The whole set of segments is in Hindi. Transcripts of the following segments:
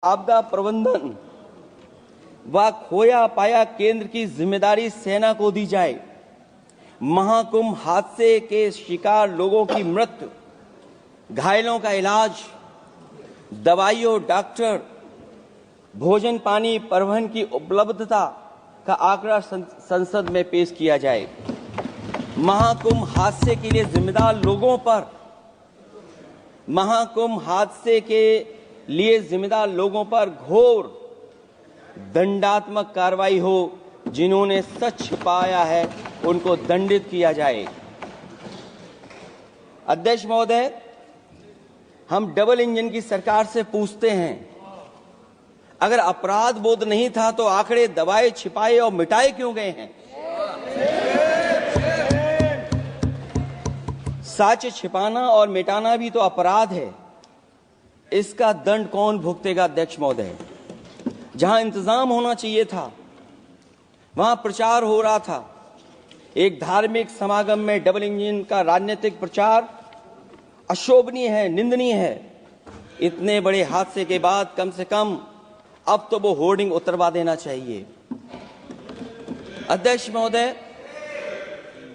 आपदा प्रबंधन व खोया पाया केंद्र की जिम्मेदारी सेना को दी जाए। महाकुंभ हादसे के शिकार लोगों की मृत्यु, घायलों का इलाज, दवाइयों, डॉक्टर, भोजन पानी, परिवहन की उपलब्धता का आंकड़ा संसद में पेश किया जाए। महाकुंभ हादसे के लिए जिम्मेदार लोगों पर घोर दंडात्मक कार्रवाई हो। जिन्होंने सच छिपाया है उनको दंडित किया जाए। अध्यक्ष महोदय, हम डबल इंजन की सरकार से पूछते हैं, अगर अपराध बोध नहीं था तो आंकड़े दबाए, छिपाए और मिटाए क्यों गए हैं? सच छिपाना और मिटाना भी तो अपराध है। इसका दंड कौन भुगतेगा? अध्यक्ष महोदय, जहां इंतजाम होना चाहिए था वहां प्रचार हो रहा था। एक धार्मिक समागम में डबल इंजन का राजनीतिक प्रचार अशोभनीय है, निंदनीय है। इतने बड़े हादसे के बाद कम से कम अब तो वो होर्डिंग उतरवा देना चाहिए। अध्यक्ष महोदय,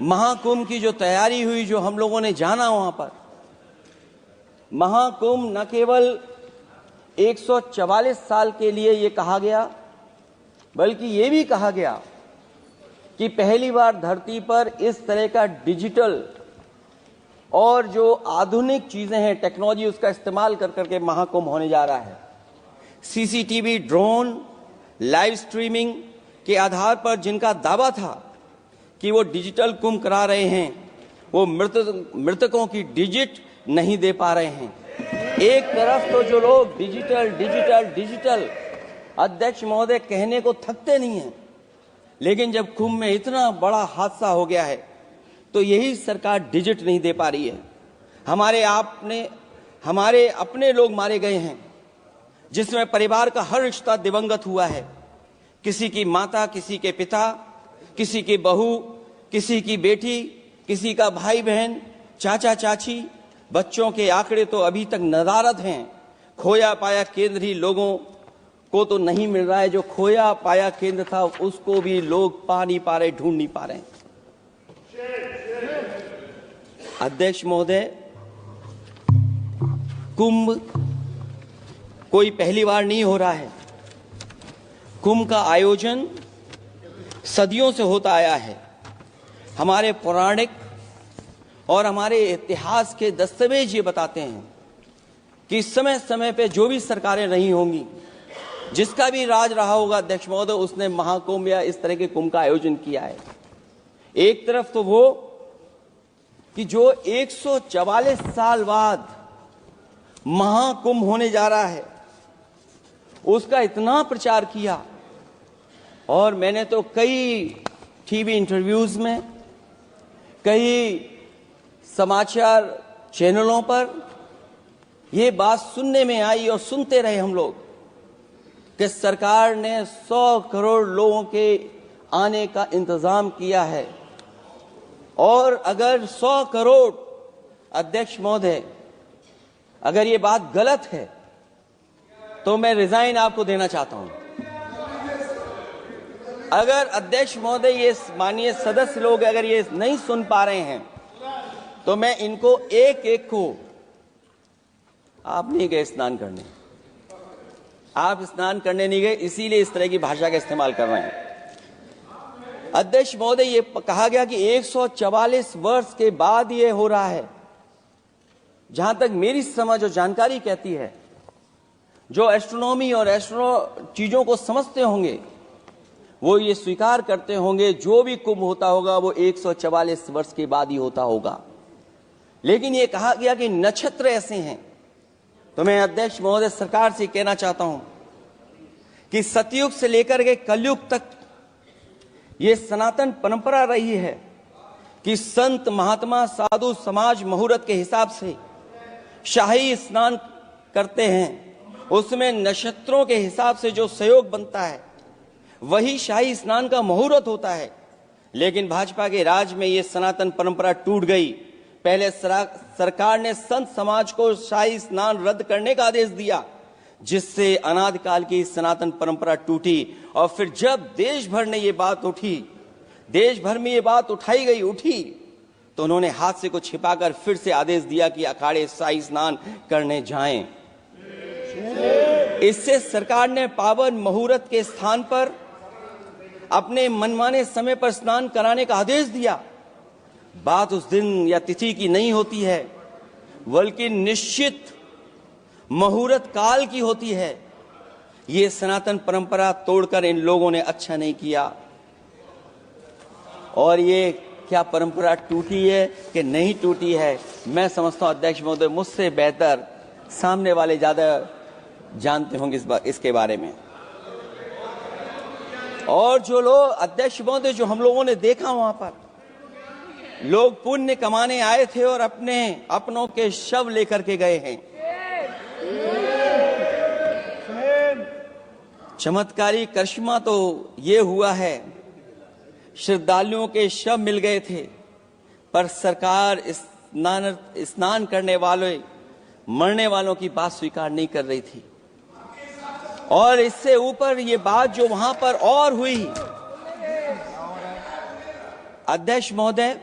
महाकुंभ की जो तैयारी हुई, जो हम लोगों ने जाना वहां पर, महाकुंभ न केवल 144 साल के लिए ये कहा गया, बल्कि ये भी कहा गया कि पहली बार धरती पर इस तरह का डिजिटल और जो आधुनिक चीजें हैं, टेक्नोलॉजी, उसका इस्तेमाल कर करके महाकुंभ होने जा रहा है। सीसीटीवी, ड्रोन, लाइव स्ट्रीमिंग के आधार पर जिनका दावा था कि वो डिजिटल कुंभ करा रहे हैं, वो मृतकों की डिजिट नहीं दे पा रहे हैं। एक तरफ तो जो लोग डिजिटल डिजिटल डिजिटल अध्यक्ष महोदय कहने को थकते नहीं हैं, लेकिन जब कुंभ में इतना बड़ा हादसा हो गया है तो यही सरकार डिजिट नहीं दे पा रही है। हमारे अपने लोग मारे गए हैं, जिसमें परिवार का हर रिश्ता दिवंगत हुआ है। किसी की माता, किसी के पिता, किसी की बहू, किसी की बेटी, किसी का भाई बहन, चाचा चाची, बच्चों के आंकड़े तो अभी तक नदारद हैं। खोया पाया केंद्र ही लोगों को तो नहीं मिल रहा है। जो खोया पाया केंद्र था उसको भी लोग पा नहीं पा रहे, ढूंढ नहीं पा रहे। अध्यक्ष महोदय, कुंभ कोई पहली बार नहीं हो रहा है। कुंभ का आयोजन सदियों से होता आया है। हमारे पौराणिक और हमारे इतिहास के दस्तावेज ये बताते हैं कि समय समय पे जो भी सरकारें रही होंगी, जिसका भी राज रहा होगा अध्यक्ष महोदय, उसने महाकुंभ या इस तरह के कुंभ का आयोजन किया है। एक तरफ तो वो कि जो 144 साल बाद महाकुंभ होने जा रहा है, उसका इतना प्रचार किया। और मैंने तो कई टीवी इंटरव्यूज में, कई समाचार चैनलों पर ये बात सुनने में आई और सुनते रहे हम लोग कि सरकार ने 100 करोड़ लोगों के आने का इंतजाम किया है। और अगर 100 करोड़, अध्यक्ष महोदय, अगर ये बात गलत है तो मैं रिजाइन आपको देना चाहता हूं। अगर अध्यक्ष महोदय, ये माननीय सदस्य लोग अगर ये नहीं सुन पा रहे हैं तो मैं इनको एक एक को, आप नहीं गए स्नान करने, आप स्नान करने नहीं गए, इसीलिए इस तरह की भाषा का इस्तेमाल कर रहे हैं। अध्यक्ष महोदय, ये कहा गया कि 144 वर्ष के बाद ये हो रहा है। जहां तक मेरी समझ और जानकारी कहती है, जो एस्ट्रोनॉमी और एस्ट्रो चीजों को समझते होंगे वो ये स्वीकार करते होंगे, जो भी कुंभ होता होगा वो 144 वर्ष के बाद ही होता होगा। लेकिन ये कहा गया कि नक्षत्र ऐसे हैं। तो मैं अध्यक्ष महोदय सरकार से कहना चाहता हूं कि सतयुग से लेकर के कलयुग तक ये सनातन परंपरा रही है कि संत, महात्मा, साधु समाज मुहूर्त के हिसाब से शाही स्नान करते हैं। उसमें नक्षत्रों के हिसाब से जो सहयोग बनता है वही शाही स्नान का मुहूर्त होता है। लेकिन भाजपा के राज में ये सनातन परंपरा टूट गई। पहले सरकार ने संत समाज को शाही स्नान रद्द करने का आदेश दिया, जिससे अनादिकाल की सनातन परंपरा टूटी। और फिर जब देश भर ने ये बात उठी, देश भर में ये बात उठाई गई, उठी, तो उन्होंने हादसे को छिपाकर फिर से आदेश दिया कि अखाड़े शाही स्नान करने जाएं। इससे सरकार ने पावन मुहूर्त के स्थान पर अपने मनमाने समय पर स्नान कराने का आदेश दिया। बात उस दिन या तिथि की नहीं होती है, बल्कि निश्चित मुहूर्त काल की होती है। ये सनातन परंपरा तोड़कर इन लोगों ने अच्छा नहीं किया। और ये क्या परंपरा टूटी है कि नहीं टूटी है, मैं समझता हूं अध्यक्ष महोदय मुझसे बेहतर सामने वाले ज्यादा जानते होंगे इसके बारे में। और जो लोग अध्यक्ष महोदय, जो हम लोगों ने देखा वहां पर लोग पुण्य कमाने आए थे और अपनों के शव लेकर के गए हैं। चमत्कारी करिश्मा तो ये हुआ है, श्रद्धालुओं के शव मिल गए थे, पर सरकार स्नान करने वाले मरने वालों की बात स्वीकार नहीं कर रही थी। और इससे ऊपर ये बात जो वहां पर और हुई, अध्यक्ष महोदय,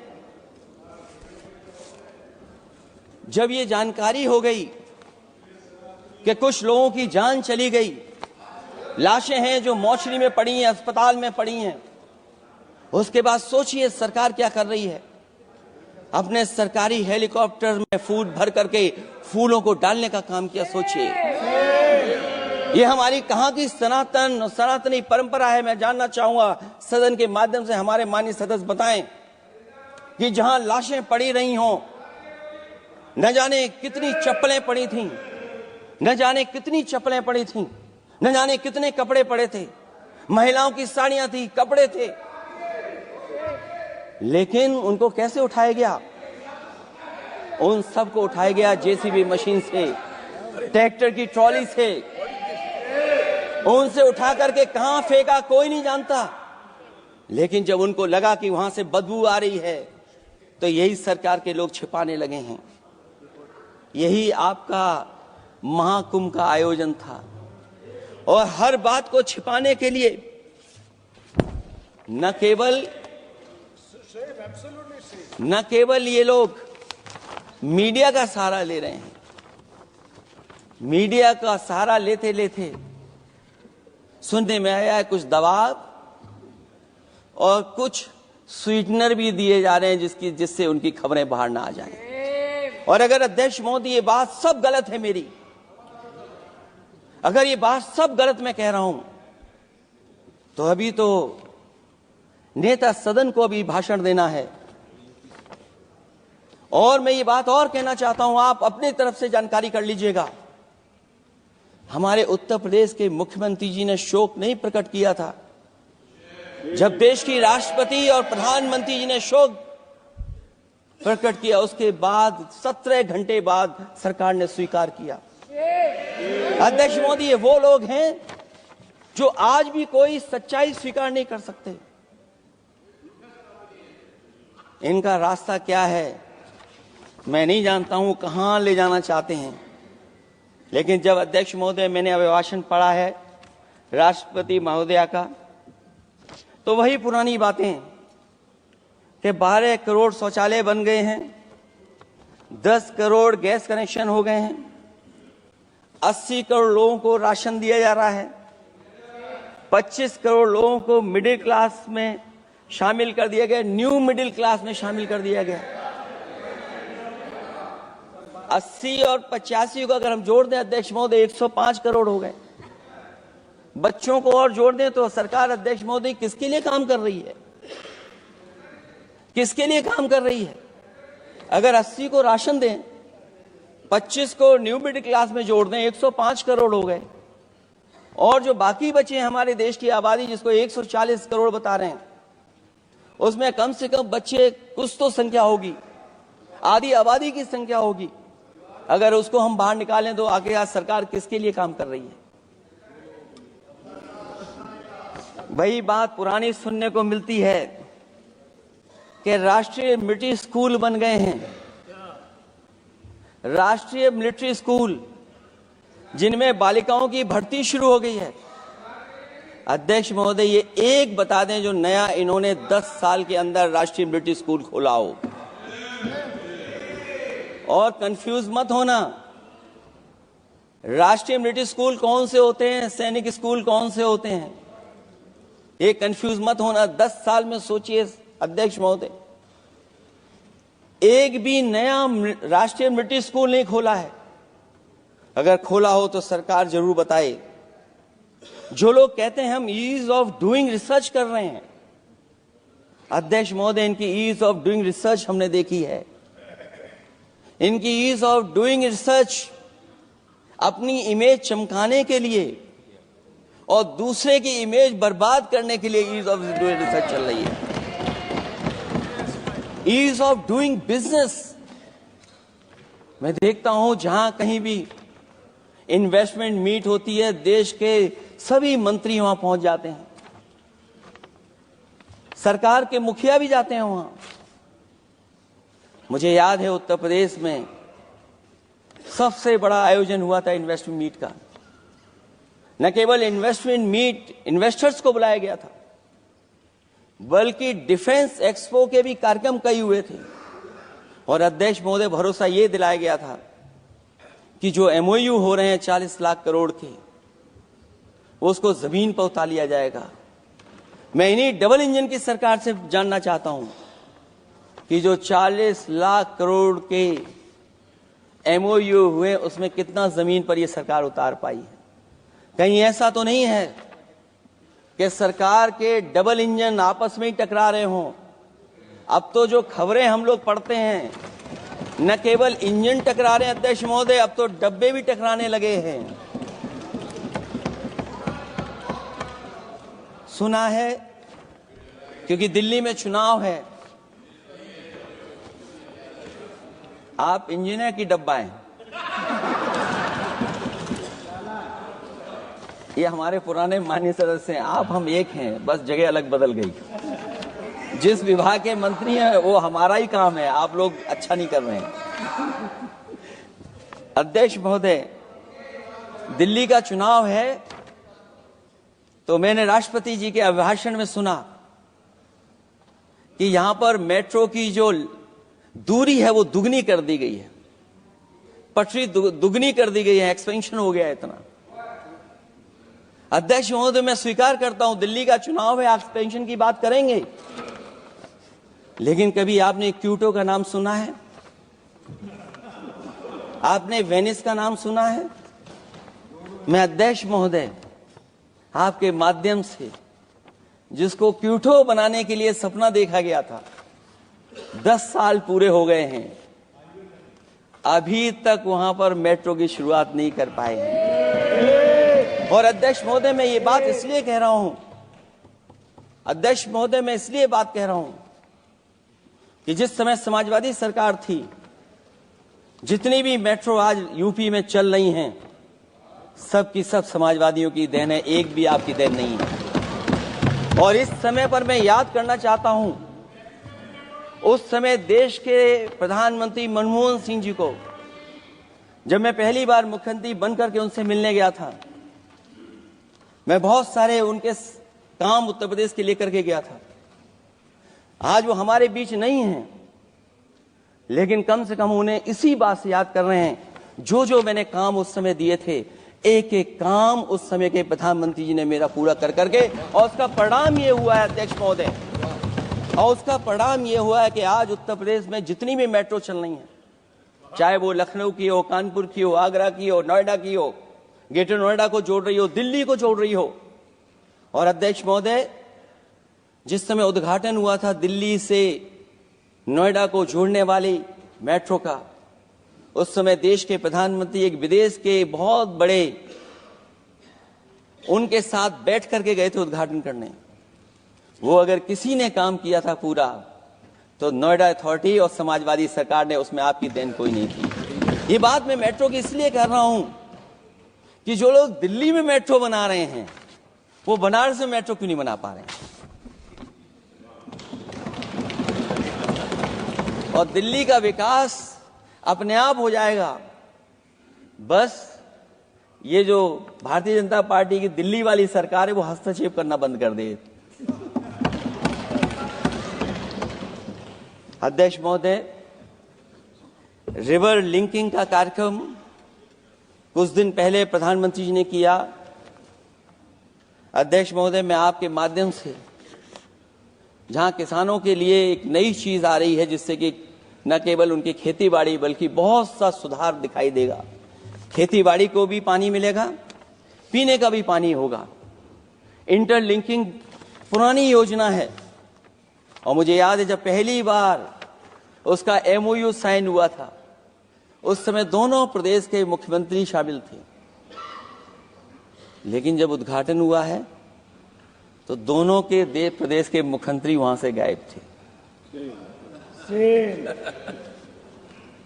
जब ये जानकारी हो गई कि कुछ लोगों की जान चली गई, लाशें हैं जो मोर्चरी में पड़ी हैं, अस्पताल में पड़ी हैं, उसके बाद सोचिए सरकार क्या कर रही है। अपने सरकारी हेलीकॉप्टर में फूल भर करके फूलों को डालने का काम किया। सोचिए ये हमारी कहां की सनातनी परंपरा है। मैं जानना चाहूंगा सदन के माध्यम से हमारे माननीय सदस्य बताएं कि जहां लाशें पड़ी रही हों, न जाने कितनी चप्पलें पड़ी थीं, न जाने कितनी चप्पलें पड़ी थीं, न जाने कितने कपड़े पड़े थे, महिलाओं की साड़ियां थी, कपड़े थे, लेकिन उनको कैसे उठाया गया? उन सबको उठाया गया जेसीबी मशीन से, ट्रैक्टर की ट्रॉली से। उनसे उठा करके कहां फेंका कोई नहीं जानता, लेकिन जब उनको लगा कि वहां से बदबू आ रही है, तो यही सरकार के लोग छिपाने लगे हैं। यही आपका महाकुंभ का आयोजन था। और हर बात को छिपाने के लिए न केवल ये लोग मीडिया का सहारा ले रहे हैं, मीडिया का सहारा लेते लेते सुनने में आया है कुछ दबाव और कुछ स्वीटनर भी दिए जा रहे हैं जिससे उनकी खबरें बाहर ना आ जाएं। और अगर अध्यक्ष मोदी ये बात सब गलत है मेरी, अगर ये बात सब गलत मैं कह रहा हूं, तो अभी तो नेता सदन को अभी भाषण देना है। और मैं ये बात और कहना चाहता हूं, आप अपने तरफ से जानकारी कर लीजिएगा। हमारे उत्तर प्रदेश के मुख्यमंत्री जी ने शोक नहीं प्रकट किया था। जब देश की राष्ट्रपति और प्रधानमंत्री जी ने शोक प्रकट किया, उसके बाद 17 घंटे बाद सरकार ने स्वीकार किया। अध्यक्ष मोदी, ये वो लोग हैं जो आज भी कोई सच्चाई स्वीकार नहीं कर सकते। इनका रास्ता क्या है मैं नहीं जानता हूं, कहां ले जाना चाहते हैं। लेकिन जब अध्यक्ष महोदय मैंने अभिभाषण पढ़ा है राष्ट्रपति महोदया का, तो वही पुरानी बातें कि 12 करोड़ शौचालय बन गए हैं, 10 करोड़ गैस कनेक्शन हो गए हैं, 80 करोड़ लोगों को राशन दिया जा रहा है, 25 करोड़ लोगों को मिडिल क्लास में शामिल कर दिया गया, न्यू मिडिल क्लास में शामिल कर दिया गया। 80 और 85 को अगर हम जोड़ दें अध्यक्ष महोदय 105 करोड़ हो गए। बच्चों को और जोड़ दें तो सरकार अध्यक्ष महोदय किसके लिए काम कर रही है? किसके लिए काम कर रही है? अगर 80 को राशन दें, 25 को न्यू मिडिल क्लास में जोड़ दें, 105 करोड़ हो गए। और जो बाकी बचे हैं हमारे देश की आबादी, जिसको 140 करोड़ बता रहे हैं, उसमें कम से कम बच्चे कुछ तो संख्या होगी, आधी आबादी की संख्या होगी। अगर उसको हम बाहर निकालें तो आगे आज सरकार किसके लिए काम कर रही है? वही बात पुरानी सुनने को मिलती है कि राष्ट्रीय मिलिट्री स्कूल बन गए हैं। राष्ट्रीय मिलिट्री स्कूल जिनमें बालिकाओं की भर्ती शुरू हो गई है। अध्यक्ष महोदय, ये एक बता दें जो नया इन्होंने 10 साल के अंदर राष्ट्रीय मिलिट्री स्कूल खोला हो। और कंफ्यूज मत होना, राष्ट्रीय मिलिट्री स्कूल कौन से होते हैं, सैनिक स्कूल कौन से होते हैं, ये कंफ्यूज मत होना। 10 साल में सोचिए अध्यक्ष महोदय, एक भी नया राष्ट्रीय मिलिट्री स्कूल नहीं खोला है। अगर खोला हो तो सरकार जरूर बताए। जो लोग कहते हैं हम ईज ऑफ डूइंग रिसर्च कर रहे हैं, अध्यक्ष महोदय, इनकी ईज ऑफ डूइंग रिसर्च हमने देखी है। इनकी ईज ऑफ डूइंग रिसर्च अपनी इमेज चमकाने के लिए और दूसरे की इमेज बर्बाद करने के लिए ईज ऑफ डूइंग रिसर्च चल रही है। ईज ऑफ डूइंग बिजनेस, मैं देखता हूं जहां कहीं भी इन्वेस्टमेंट मीट होती है, देश के सभी मंत्री वहां पहुंच जाते हैं, सरकार के मुखिया भी जाते हैं वहां। मुझे याद है उत्तर प्रदेश में सबसे बड़ा आयोजन हुआ था इन्वेस्टमेंट मीट का। न केवल इन्वेस्टमेंट मीट इन्वेस्टर्स को बुलाया गया था, बल्कि डिफेंस एक्सपो के भी कार्यक्रम कई हुए थे। और अध्यक्ष महोदय, भरोसा यह दिलाया गया था कि जो एमओयू हो रहे हैं 40 लाख करोड़ के, उसको जमीन पर उतार लिया जाएगा। मैं इन्हीं डबल इंजन की सरकार से जानना चाहता हूं कि जो 40 लाख करोड़ के एमओयू हुए, उसमें कितना जमीन पर यह सरकार उतार पाई है। कहीं ऐसा तो नहीं है कि सरकार के डबल इंजन आपस में ही टकरा रहे हों। अब तो जो खबरें हम लोग पढ़ते हैं, न केवल इंजन टकरा रहे हैं अध्यक्ष महोदय, अब तो डब्बे भी टकराने लगे हैं। सुना है क्योंकि दिल्ली में चुनाव है, आप इंजीनियर की डब्बा हैं। ये हमारे पुराने माननीय सदस्य हैं, आप हम एक हैं, बस जगह अलग बदल गई। जिस विभाग के मंत्री हैं वो हमारा ही काम है, आप लोग अच्छा नहीं कर रहे हैं। अध्यक्ष महोदय, दिल्ली का चुनाव है तो मैंने राष्ट्रपति जी के अभिभाषण में सुना कि यहां पर मेट्रो की जो दूरी है वो दुगनी कर दी गई है, पटरी दुगनी कर दी गई है, एक्सपेंशन हो गया है इतना। अध्यक्ष महोदय, मैं स्वीकार करता हूं दिल्ली का चुनाव है, एक्सपेंशन की बात करेंगे, लेकिन कभी आपने क्यूटो का नाम सुना है? आपने वेनिस का नाम सुना है? मैं अध्यक्ष महोदय आपके माध्यम से, जिसको क्यूटो बनाने के लिए सपना देखा गया था, 10 साल पूरे हो गए हैं, अभी तक वहां पर मेट्रो की शुरुआत नहीं कर पाए हैं। और अध्यक्ष महोदय, मैं ये बात इसलिए कह रहा हूं, अध्यक्ष महोदय, मैं इसलिए बात कह रहा हूं कि जिस समय समाजवादी सरकार थी, जितनी भी मेट्रो आज यूपी में चल रही हैं, सब की सब समाजवादियों की देन है, एक भी आपकी देन नहीं है। और इस समय पर मैं याद करना चाहता हूं, उस समय देश के प्रधानमंत्री मनमोहन सिंह जी को जब मैं पहली बार मुख्यमंत्री बनकर के उनसे मिलने गया था, मैं बहुत सारे उनके काम उत्तर प्रदेश के लेकर के गया था। आज वो हमारे बीच नहीं हैं, लेकिन कम से कम उन्हें इसी बात से याद कर रहे हैं, जो जो मैंने काम उस समय दिए थे, एक एक काम उस समय के प्रधानमंत्री जी ने मेरा पूरा कर करके, और उसका परिणाम ये हुआ है अध्यक्ष महोदय, और उसका परिणाम ये हुआ है कि आज उत्तर प्रदेश में जितनी भी मेट्रो चल रही हैं, चाहे वो लखनऊ की हो, कानपुर की हो, आगरा की हो, नोएडा की हो, ग्रेटर नोएडा को जोड़ रही हो, दिल्ली को जोड़ रही हो। और अध्यक्ष महोदय, जिस समय उद्घाटन हुआ था दिल्ली से नोएडा को जोड़ने वाली मेट्रो का, उस समय देश के प्रधानमंत्री एक विदेश के बहुत बड़े उनके साथ बैठ करके गए थे उद्घाटन करने। वो अगर किसी ने काम किया था पूरा, तो नोएडा अथॉरिटी और समाजवादी सरकार ने, उसमें आपकी देन कोई नहीं थी। ये बात मैं मेट्रो की इसलिए कर रहा हूं कि जो लोग दिल्ली में मेट्रो बना रहे हैं, वो बनारस में मेट्रो क्यों नहीं बना पा रहे हैं? और दिल्ली का विकास अपने आप हो जाएगा, बस ये जो भारतीय जनता पार्टी की दिल्ली वाली सरकार है वो हस्तक्षेप करना बंद कर दे। अध्यक्ष महोदय, रिवर लिंकिंग का कार्यक्रम कुछ दिन पहले प्रधानमंत्री जी ने किया। अध्यक्ष महोदय, मैं आपके माध्यम से जहां किसानों के लिए एक नई चीज आ रही है जिससे कि न केवल उनकी खेती बाड़ी बल्कि बहुत सा सुधार दिखाई देगा। खेती बाड़ी को भी पानी मिलेगा, पीने का भी पानी होगा। इंटरलिंकिंग पुरानी योजना है और मुझे याद है जब पहली बार उसका MOU साइन हुआ था उस समय दोनों प्रदेश के मुख्यमंत्री शामिल थे, लेकिन जब उद्घाटन हुआ है तो दोनों के प्रदेश के मुख्यमंत्री वहां से गायब थे।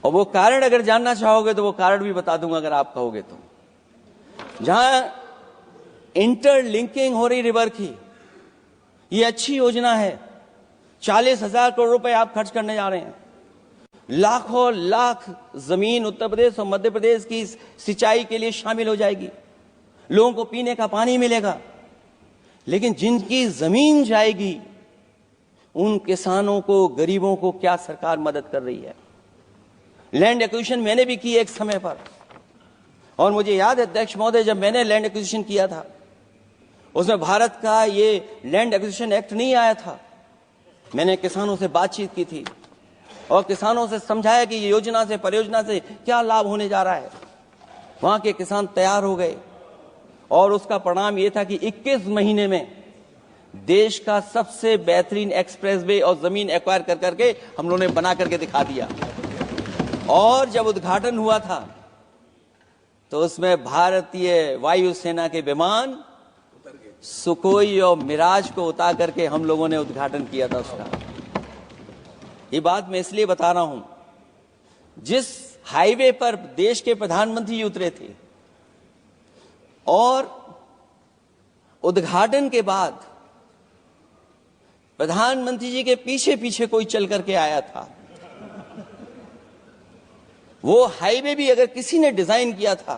और वो कारण अगर जानना चाहोगे तो वो कारण भी बता दूंगा अगर आप कहोगे तो। जहां इंटरलिंकिंग हो रही रिवर की, ये अच्छी योजना है। 40,000 करोड़ रुपए आप खर्च करने जा रहे हैं। लाखों लाख जमीन उत्तर प्रदेश और मध्य प्रदेश की सिंचाई के लिए शामिल हो जाएगी। लोगों को पीने का पानी मिलेगा, लेकिन जिनकी जमीन जाएगी उन किसानों को, गरीबों को क्या सरकार मदद कर रही है? लैंड एक्विजिशन मैंने भी की एक समय पर, और मुझे याद है अध्यक्ष महोदय जब मैंने लैंड एक्विजिशन किया था उसमें भारत का ये लैंड एक्विजिशन एक्ट नहीं आया था। मैंने किसानों से बातचीत की थी और किसानों से समझाया कि ये योजना से, परियोजना से क्या लाभ होने जा रहा है। वहां के किसान तैयार हो गए और उसका परिणाम यह था कि 21 महीने में देश का सबसे बेहतरीन एक्सप्रेसवे और जमीन एक्वायर कर करके हम लोगों ने बना करके दिखा दिया। और जब उद्घाटन हुआ था तो उसमें भारतीय वायुसेना के विमान सुखोई और मिराज को उतार करके हम लोगों ने उद्घाटन किया था उसका। ये बात मैं इसलिए बता रहा हूं, जिस हाईवे पर देश के प्रधानमंत्री उतरे थे और उद्घाटन के बाद प्रधानमंत्री जी के पीछे पीछे कोई चल करके आया था, वो हाईवे भी अगर किसी ने डिजाइन किया था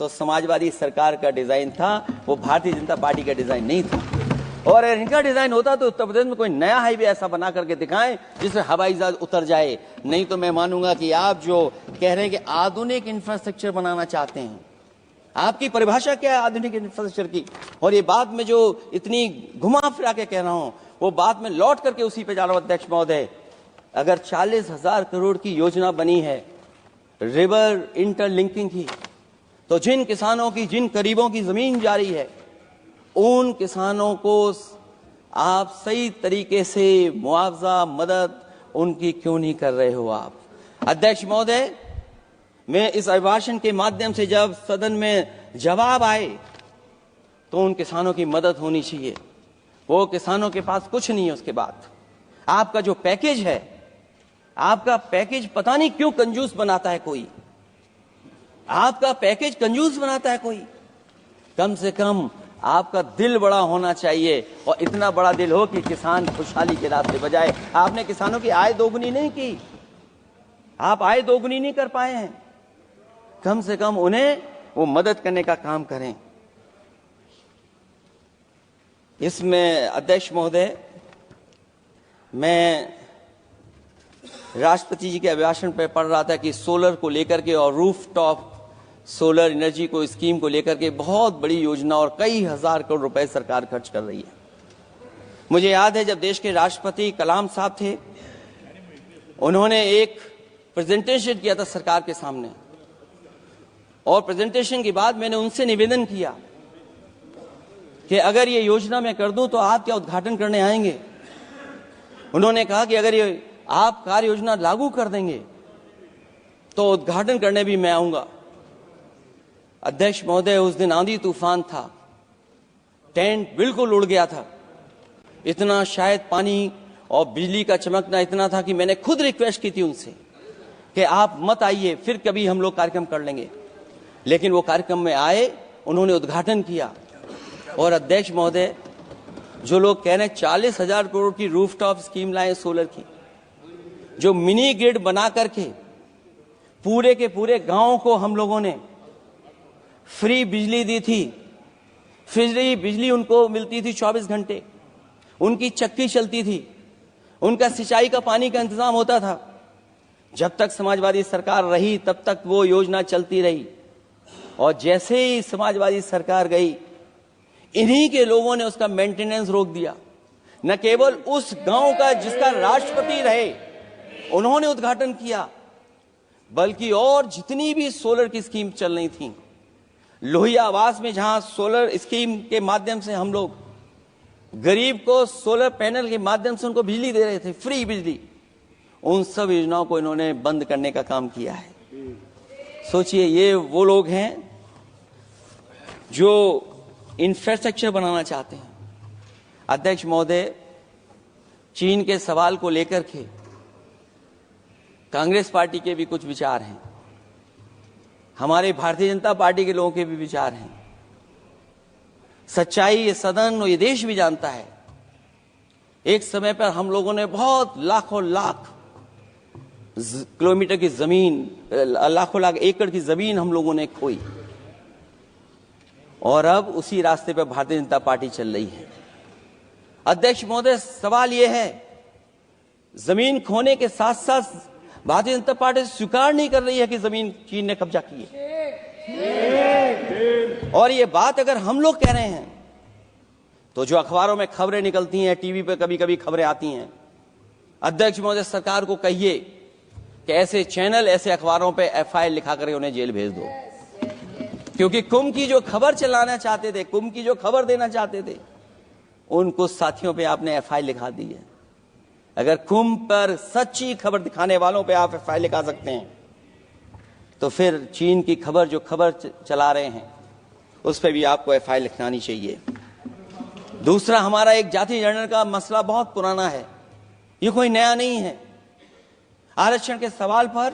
तो समाजवादी सरकार का डिजाइन था, वो भारतीय जनता पार्टी का डिजाइन नहीं था। और अगर इनका डिजाइन होता तो उत्तर प्रदेश में कोई नया हाईवे ऐसा बना करके दिखाएं जिससे हवाई जहाज उतर जाए। नहीं तो मैं मानूंगा कि आप जो कह रहे हैं कि आधुनिक इंफ्रास्ट्रक्चर बनाना चाहते हैं, आपकी परिभाषा क्या है आधुनिक इंफ्रास्ट्रक्चर की? और ये बात में जो इतनी घुमा फिरा के कह रहा हूं वो बात में लौट करके उसी पे जा रहा हूं। अध्यक्ष महोदय, अगर 40,000 करोड़ की योजना बनी है रिवर इंटरलिंकिंग की, तो जिन किसानों की, जिन गरीबों की जमीन जा रही है उन किसानों को आप सही तरीके से मुआवजा, मदद उनकी क्यों नहीं कर रहे हो आप? अध्यक्ष महोदय, मैं इस अभिभाषण के माध्यम से जब सदन में जवाब आए तो उन किसानों की मदद होनी चाहिए। वो किसानों के पास कुछ नहीं है। उसके बाद आपका जो पैकेज है, आपका पैकेज पता नहीं क्यों कंजूस बनाता है कोई, आपका पैकेज कंजूस बनाता है कोई। कम से कम आपका दिल बड़ा होना चाहिए और इतना बड़ा दिल हो कि किसान खुशहाली के रास्ते बजाए। आपने किसानों की आय दोगुनी नहीं की, आप आय दोगुनी नहीं कर पाए हैं। कम से कम उन्हें वो मदद करने का काम करें। इसमें अध्यक्ष महोदय, मैं राष्ट्रपति जी के अभिभाषण पर पढ़ रहा था कि सोलर को लेकर के और रूफटॉप सोलर एनर्जी को, स्कीम को लेकर के बहुत बड़ी योजना और कई हजार करोड़ रुपए सरकार खर्च कर रही है। मुझे याद है जब देश के राष्ट्रपति कलाम साहब थे, उन्होंने एक प्रेजेंटेशन किया था सरकार के सामने, और प्रेजेंटेशन के बाद मैंने उनसे निवेदन किया कि अगर ये योजना मैं कर दूं तो आप क्या उद्घाटन करने आएंगे? उन्होंने कहा कि अगर ये आप कार्य योजना लागू कर देंगे तो उद्घाटन करने भी मैं आऊंगा। अध्यक्ष महोदय, उस दिन आंधी तूफान था, टेंट बिल्कुल उड़ गया था। इतना शायद पानी और बिजली का चमकना इतना था कि मैंने खुद रिक्वेस्ट की थी उनसे कि आप मत आइए, फिर कभी हम लोग कार्यक्रम कर लेंगे। लेकिन वो कार्यक्रम में आए, उन्होंने उद्घाटन किया। और अध्यक्ष महोदय, जो लोग कह रहे हैं 40,000 करोड़ की रूफटॉप स्कीम लाए सोलर की, जो मिनी ग्रिड बना करके पूरे के पूरे गांव को हम लोगों ने फ्री बिजली दी थी, फ्री बिजली उनको मिलती थी 24 घंटे, उनकी चक्की चलती थी, उनका सिंचाई का पानी का इंतजाम होता था। जब तक समाजवादी सरकार रही तब तक वो योजना चलती रही, और जैसे ही समाजवादी सरकार गई, इन्हीं के लोगों ने उसका मेंटेनेंस रोक दिया। न केवल उस गांव का जिसका राष्ट्रपति रहे उन्होंने उद्घाटन किया, बल्कि और जितनी भी सोलर की स्कीम चल रही थी, लोहिया आवास में जहां सोलर स्कीम के माध्यम से हम लोग गरीब को सोलर पैनल के माध्यम से उनको बिजली दे रहे थे, फ्री बिजली, उन सब योजनाओं को इन्होंने बंद करने का काम किया है। सोचिए, ये वो लोग हैं जो इंफ्रास्ट्रक्चर बनाना चाहते हैं। अध्यक्ष महोदय, चीन के सवाल को लेकर के कांग्रेस पार्टी के भी कुछ विचार हैं, हमारे भारतीय जनता पार्टी के लोगों के भी विचार हैं। सच्चाई ये सदन और ये देश भी जानता है, एक समय पर हम लोगों ने बहुत लाखों लाख किलोमीटर की जमीन, लाखों लाख एकड़ की जमीन हम लोगों ने खोई, और अब उसी रास्ते पर भारतीय जनता पार्टी चल रही है। अध्यक्ष महोदय, सवाल यह है, जमीन खोने के साथ साथ भारतीय जनता पार्टी स्वीकार नहीं कर रही है कि जमीन चीन ने कब्जा की है। और ये बात अगर हम लोग कह रहे हैं तो जो अखबारों में खबरें निकलती हैं, टीवी पे कभी कभी खबरें आती हैं, अध्यक्ष महोदय सरकार को कहिए कि ऐसे चैनल, ऐसे अखबारों पे एफआईआर लिखा कर उन्हें जेल भेज दो, क्योंकि कुंभ की जो खबर चलाना चाहते थे, कुंभ की जो खबर देना चाहते थे, उन कुछ साथियों पे आपने एफआईआर लिखा दी है। अगर कुंभ पर सच्ची खबर दिखाने वालों पे आप एफआईआर लिखा सकते हैं, तो फिर चीन की खबर, जो खबर चला रहे हैं, उस पर भी आपको एफआईआर लिखानी चाहिए। दूसरा, हमारा एक जाति जनगणना का मसला बहुत पुराना है, ये कोई नया नहीं है। आरक्षण के सवाल पर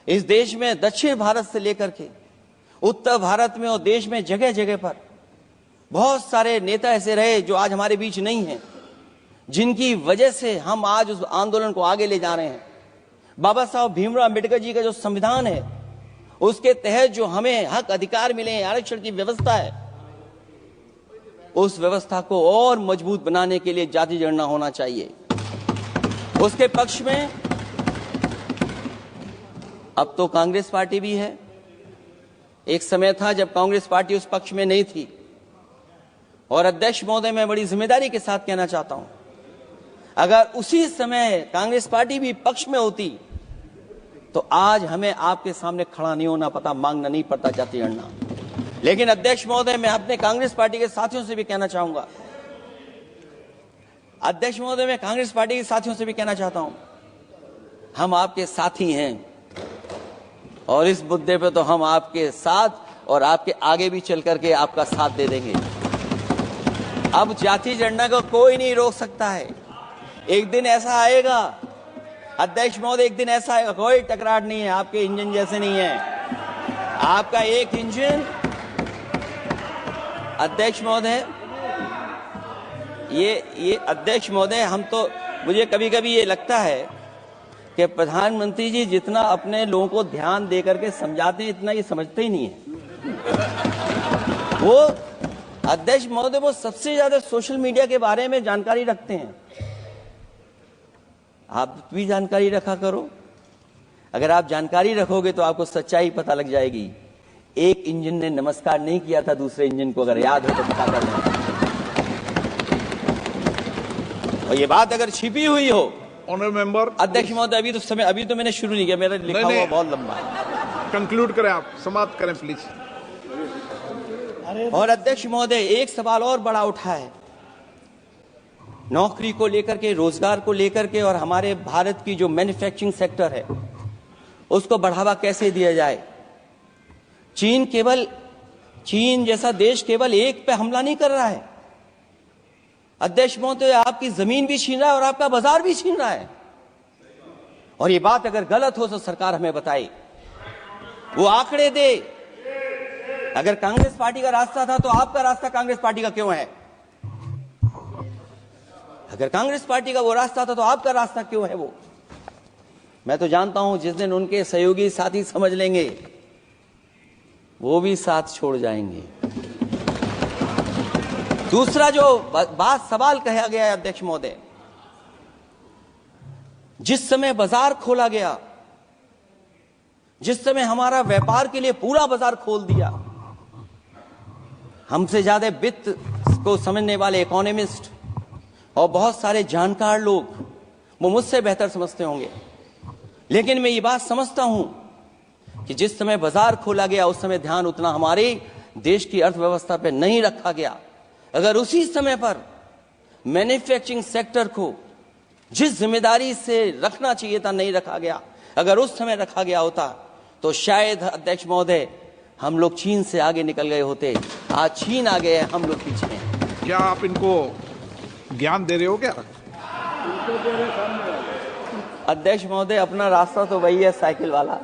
इस देश में दक्षिण भारत से लेकर के उत्तर भारत में और देश में जगह जगह पर बहुत सारे नेता ऐसे रहे जो आज हमारे बीच नहीं हैं, जिनकी वजह से हम आज उस आंदोलन को आगे ले जा रहे हैं। बाबा साहब भीमराव अम्बेडकर जी का जो संविधान है, उसके तहत जो हमें हक अधिकार मिले हैं, आरक्षण की व्यवस्था है, उस व्यवस्था को और मजबूत बनाने के लिए जाति जनगणना होना चाहिए। उसके पक्ष में अब तो कांग्रेस पार्टी भी है। एक समय था जब कांग्रेस पार्टी उस पक्ष में नहीं थी, और अध्यक्ष महोदय, मैं बड़ी जिम्मेदारी के साथ कहना चाहता हूं, अगर उसी समय कांग्रेस पार्टी भी पक्ष में होती तो आज हमें आपके सामने खड़ा नहीं होना पता, मांगना नहीं पड़ता जाति जनगणना। लेकिन अध्यक्ष महोदय, मैं अपने कांग्रेस पार्टी के साथियों से भी कहना चाहूंगा, अध्यक्ष महोदय, मैं कांग्रेस पार्टी के साथियों से भी कहना चाहता हूं, हम आपके साथी हैं, और इस मुद्दे पे तो हम आपके साथ और आपके आगे भी चल करके आपका साथ दे देंगे। अब जाति जनगणना को कोई नहीं रोक सकता है। एक दिन ऐसा आएगा अध्यक्ष महोदय, एक दिन ऐसा आएगा, कोई टकरार नहीं है, आपके इंजन जैसे नहीं है, आपका एक इंजन। अध्यक्ष महोदय, ये अध्यक्ष महोदय, हम तो, मुझे कभी कभी ये लगता है कि प्रधानमंत्री जी जितना अपने लोगों को ध्यान दे करके समझाते हैं, इतना ये समझते ही नहीं है। वो अध्यक्ष महोदय, वो सबसे ज्यादा सोशल मीडिया के बारे में जानकारी रखते हैं। आप भी जानकारी रखा करो। अगर आप जानकारी रखोगे तो आपको सच्चाई पता लग जाएगी। एक इंजन ने नमस्कार नहीं किया था दूसरे इंजन को, अगर याद हो तो पता कर लेना। और ये बात अगर छिपी हुई हो, ऑनरेबल मेंबर, अध्यक्ष महोदय, अभी तो मैंने शुरू नहीं किया, मेरा लिखा हुआ बहुत लंबा है। कंक्लूड करें, आप समाप्त करें प्लीज। और अध्यक्ष महोदय, एक सवाल और बड़ा उठा है, नौकरी को लेकर के, रोजगार को लेकर के, और हमारे भारत की जो मैन्युफैक्चरिंग सेक्टर है उसको बढ़ावा कैसे दिया जाए। चीन जैसा देश केवल एक पे हमला नहीं कर रहा है अध्यक्ष महोदय, आपकी जमीन भी छीन रहा है और आपका बाजार भी छीन रहा है। और ये बात अगर गलत हो तो सरकार हमें बताए, वो आंकड़े दे। अगर कांग्रेस पार्टी का रास्ता था तो आपका रास्ता कांग्रेस पार्टी का क्यों है? अगर कांग्रेस पार्टी का वो रास्ता था तो आपका रास्ता क्यों है? वो मैं तो जानता हूं जिस दिन उनके सहयोगी साथी समझ लेंगे, वो भी साथ छोड़ जाएंगे। दूसरा जो बात सवाल कहा गया है अध्यक्ष महोदय, जिस समय बाजार खोला गया, जिस समय हमारा व्यापार के लिए पूरा बाजार खोल दिया, हमसे ज्यादा वित्त को समझने वाले इकोनॉमिस्ट और बहुत सारे जानकार लोग वो मुझसे बेहतर समझते होंगे, लेकिन मैं ये बात समझता हूं कि जिस समय बाजार खोला गया उस समय ध्यान उतना हमारे देश की अर्थव्यवस्था पर नहीं रखा गया। अगर उसी समय पर मैन्युफैक्चरिंग सेक्टर को जिस जिम्मेदारी से रखना चाहिए था नहीं रखा गया, अगर उस समय रखा गया होता तो शायद अध्यक्ष महोदय हम लोग चीन से आगे निकल गए होते। आज चीन आगे है, हम लोग पीछे हैं। क्या आप इनको ज्ञान दे रहे हो क्या? अध्यक्ष महोदय अपना रास्ता तो वही है, साइकिल वाला।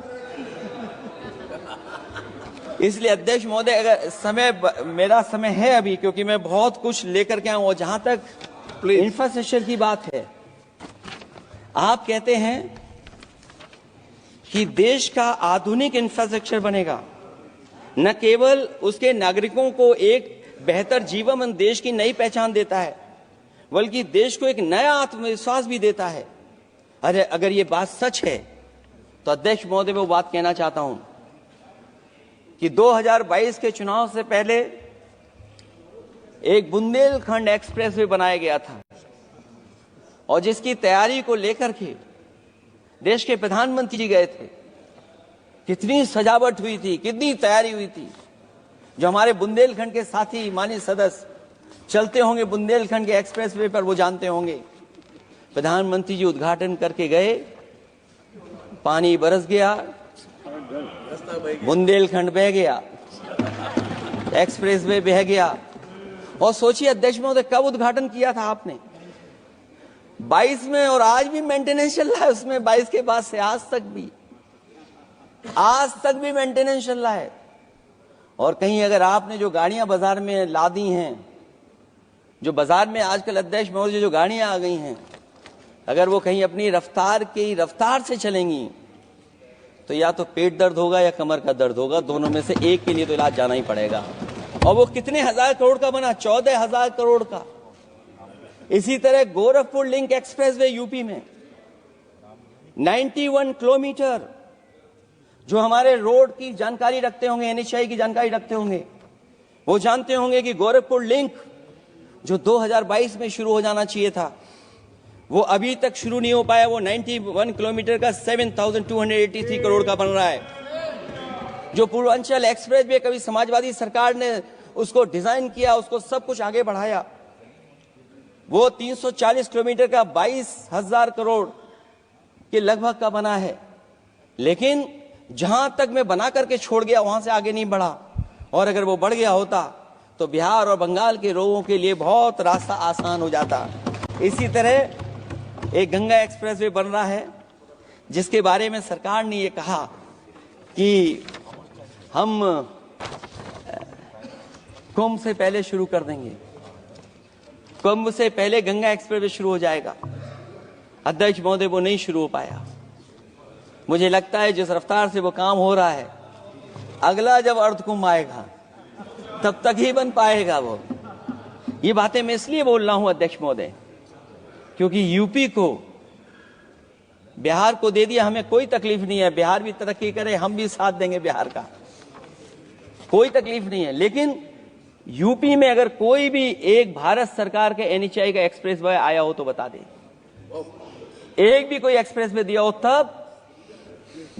इसलिए अध्यक्ष महोदय अगर समय, मेरा समय है अभी, क्योंकि मैं बहुत कुछ लेकर के आऊं। और जहां तक इंफ्रास्ट्रक्चर की बात है, आप कहते हैं कि देश का आधुनिक इंफ्रास्ट्रक्चर बनेगा, न केवल उसके नागरिकों को एक बेहतर जीवन देश की नई पहचान देता है, बल्कि देश को एक नया आत्मविश्वास भी देता है। अरे अगर ये बात सच है तो अध्यक्ष महोदय मैं वो बात कहना चाहता हूं कि 2022 के चुनाव से पहले एक बुंदेलखंड एक्सप्रेस वे बनाया गया था, और जिसकी तैयारी को लेकर के देश के प्रधानमंत्री जी गए थे। कितनी सजावट हुई थी, कितनी तैयारी हुई थी। जो हमारे बुंदेलखंड के साथी माननीय सदस्य चलते होंगे बुंदेलखंड के एक्सप्रेस वे पर, वो जानते होंगे। प्रधानमंत्री जी उद्घाटन करके गए, पानी बरस गया, बुंदेलखंड बह गया, एक्सप्रेस वे बह गया। और सोचिए अध्यक्ष महोदय कब उद्घाटन किया था आपने? 22 में, और आज भी मेंटेनेंस चल रहा है उसमें। 22 के बाद से आज तक भी मेंटेनेंस चल रहा है। और कहीं अगर आपने जो गाड़ियां बाजार में ला दी हैं, जो बाजार में आजकल अध्यक्ष महोदय जो गाड़ियां आ गई हैं, अगर वो कहीं अपनी रफ्तार से चलेंगी तो या तो पेट दर्द होगा या कमर का दर्द होगा, दोनों में से एक के लिए तो इलाज जाना ही पड़ेगा। और वो कितने हजार करोड़ का बना? 14,000 करोड़ का। इसी तरह गोरखपुर लिंक एक्सप्रेसवे यूपी में 91 किलोमीटर, जो हमारे रोड की जानकारी रखते होंगे, एनएचआई की जानकारी रखते होंगे, वो जानते होंगे कि गोरखपुर लिंक जो 2022 में शुरू हो जाना चाहिए था, वो अभी तक शुरू नहीं हो पाया। वो 91 किलोमीटर का 7,283 करोड़ का बन रहा है। जो पूर्वांचल एक्सप्रेस वे, कभी समाजवादी सरकार ने उसको डिजाइन किया, उसको सब कुछ आगे बढ़ाया, वो 340 किलोमीटर का 22,000 करोड़ के लगभग का बना है। लेकिन जहां तक मैं बना करके छोड़ गया वहां से आगे नहीं बढ़ा। और अगर वो बढ़ गया होता तो बिहार और बंगाल के लोगों के लिए बहुत रास्ता आसान हो जाता। इसी तरह एक गंगा एक्सप्रेसवे बन रहा है, जिसके बारे में सरकार ने ये कहा कि हम कुंभ से पहले शुरू कर देंगे, कुंभ से पहले गंगा एक्सप्रेसवे शुरू हो जाएगा। अध्यक्ष महोदय वो नहीं शुरू हो पाया। मुझे लगता है जिस रफ्तार से वो काम हो रहा है, अगला जब अर्ध कुंभ आएगा तब तक ही बन पाएगा वो। ये बातें मैं इसलिए बोल रहा हूं अध्यक्ष महोदय, क्योंकि यूपी को, बिहार को दे दिया, हमें कोई तकलीफ नहीं है। बिहार भी तरक्की करे, हम भी साथ देंगे बिहार का, कोई तकलीफ नहीं है। लेकिन यूपी में अगर कोई भी एक भारत सरकार के एनएचआई का एक्सप्रेस वे आया हो तो बता दे। एक भी कोई एक्सप्रेस वे दिया हो तब,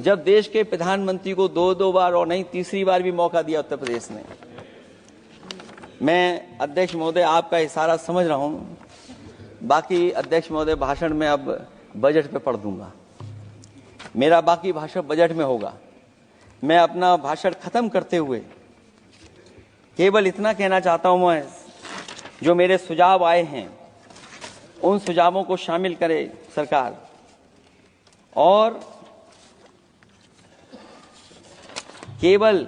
जब देश के प्रधानमंत्री को 2 बार और नहीं तीसरी बार भी मौका दिया उत्तर प्रदेश ने। मैं अध्यक्ष महोदय आपका इशारा समझ रहा हूं। बाकी अध्यक्ष महोदय भाषण में अब बजट पे पढ़ दूंगा, मेरा बाकी भाषण बजट में होगा। मैं अपना भाषण खत्म करते हुए केवल इतना कहना चाहता हूं, मैं जो मेरे सुझाव आए हैं उन सुझावों को शामिल करे सरकार, और केवल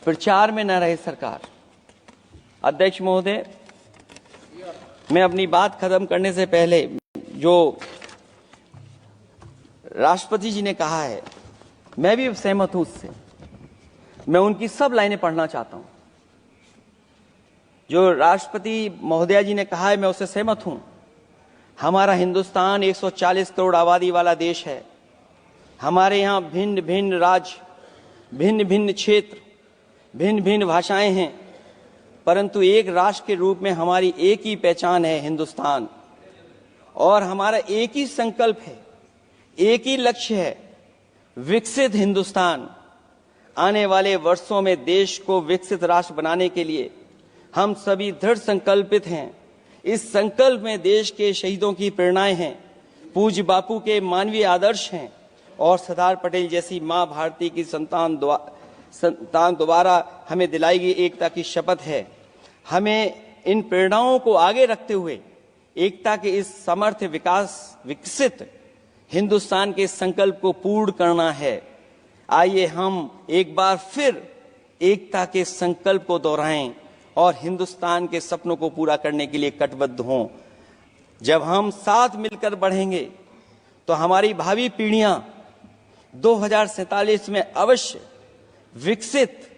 प्रचार में न रहे सरकार। अध्यक्ष महोदय, मैं अपनी बात खत्म करने से पहले जो राष्ट्रपति जी ने कहा है, मैं भी सहमत हूं उससे। मैं उनकी सब लाइनें पढ़ना चाहता हूं। जो राष्ट्रपति महोदया जी ने कहा है, मैं उससे सहमत हूं। हमारा हिंदुस्तान 140 करोड़ आबादी वाला देश है। हमारे यहाँ भिन्न भिन्न राज्य, भिन्न भिन्न क्षेत्र, भिन्न भिन्न भाषाएं हैं, परंतु एक राष्ट्र के रूप में हमारी एक ही पहचान है, हिंदुस्तान। और हमारा एक ही संकल्प है, एक ही लक्ष्य है, विकसित हिंदुस्तान। आने वाले वर्षों में देश को विकसित राष्ट्र बनाने के लिए हम सभी दृढ़ संकल्पित हैं। इस संकल्प में देश के शहीदों की प्रेरणाएं हैं, पूज्य बापू के मानवीय आदर्श हैं और सरदार पटेल जैसी मां भारती की संतान द्वारा हमें दिलाई गई एकता की शपथ है। हमें इन प्रेरणाओं को आगे रखते हुए एकता के इस समर्थ विकसित हिंदुस्तान के संकल्प को पूर्ण करना है। आइए हम एक बार फिर एकता के संकल्प को दोहराएं और हिंदुस्तान के सपनों को पूरा करने के लिए कटिबद्ध हों। जब हम साथ मिलकर बढ़ेंगे तो हमारी भावी पीढ़ियां 2047 में अवश्य विकसित